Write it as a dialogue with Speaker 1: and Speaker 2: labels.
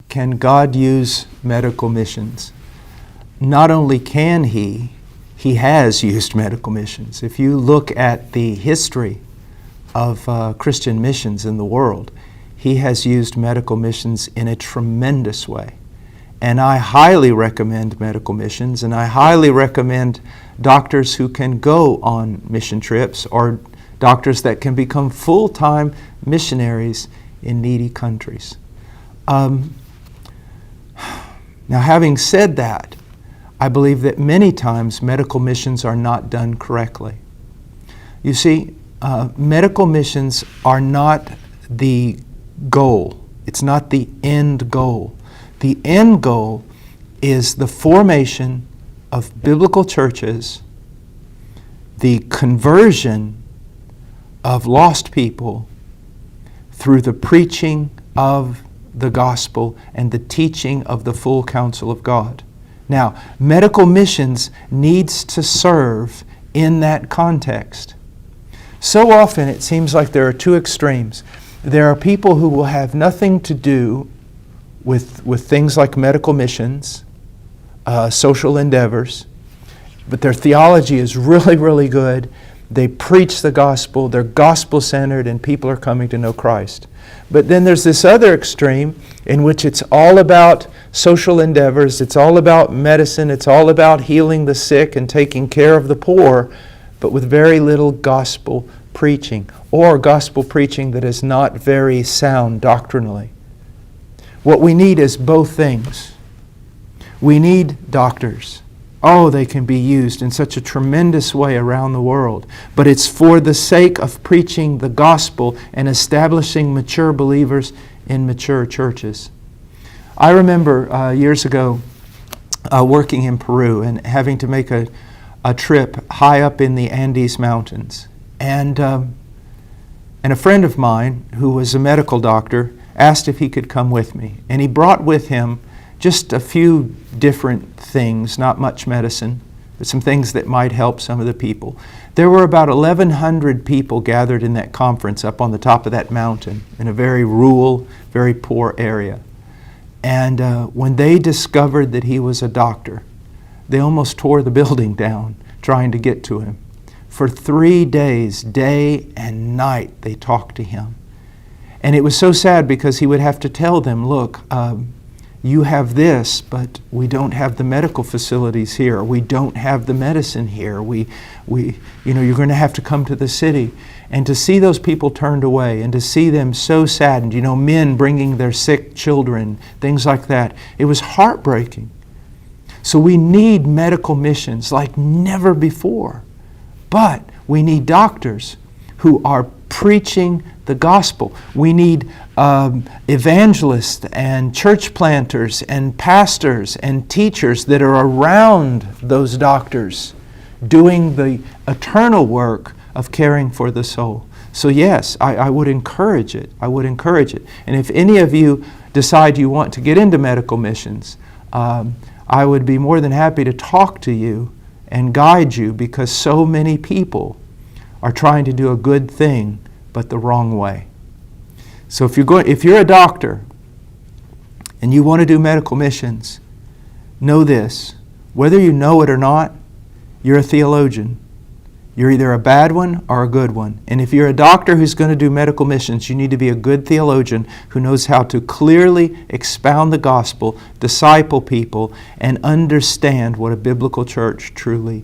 Speaker 1: can God use medical missions? Not only can He has used medical missions. If you look at the history of Christian missions in the world, He has used medical missions in a tremendous way. And I highly recommend medical missions, and I highly recommend doctors who can go on mission trips or doctors that can become full-time missionaries in needy countries. Now, having said that, I believe that many times medical missions are not done correctly. You see, medical missions are not the goal. It's not the end goal. The end goal is the formation of biblical churches, the conversion of lost people through the preaching of the gospel and the teaching of the full counsel of God. Now, medical missions needs to serve in that context. So often it seems like there are two extremes. There are people who will have nothing to do with things like medical missions, social endeavors, but their theology is really, really good. They preach the gospel, they're gospel-centered, and people are coming to know Christ. But then there's this other extreme in which it's all about social endeavors, it's all about medicine, it's all about healing the sick and taking care of the poor, but with very little gospel preaching, or gospel preaching that is not very sound doctrinally. What we need is both things. We need doctors. Oh, they can be used in such a tremendous way around the world. But it's for the sake of preaching the gospel and establishing mature believers in mature churches. I remember years ago working in Peru and having to make a trip high up in the Andes Mountains. And a friend of mine who was a medical doctor asked if he could come with me. And he brought with him just a few different things, not much medicine, but some things that might help some of the people. There were about 1,100 people gathered in that conference up on the top of that mountain in a very rural, very poor area. And when they discovered that he was a doctor, they almost tore the building down trying to get to him. For 3 days, day and night, they talked to him. And it was so sad because he would have to tell them, look, you have this, but we don't have the medical facilities here. We don't have the medicine here. You're going to have to come to the city. And to see those people turned away and to see them so saddened, men bringing their sick children, things like that, it was heartbreaking. So we need medical missions like never before. But we need doctors who are preaching the gospel. We need evangelists and church planters and pastors and teachers that are around those doctors doing the eternal work of caring for the soul. So yes, I would encourage it. I would encourage it. And if any of you decide you want to get into medical missions, I would be more than happy to talk to you and guide you, because so many people are trying to do a good thing but the wrong way. So if you're a doctor and you want to do medical missions, know this: whether you know it or not, you're a theologian. You're either a bad one or a good one. And if you're a doctor who's going to do medical missions, you need to be a good theologian who knows how to clearly expound the gospel, disciple people, and understand what a biblical church truly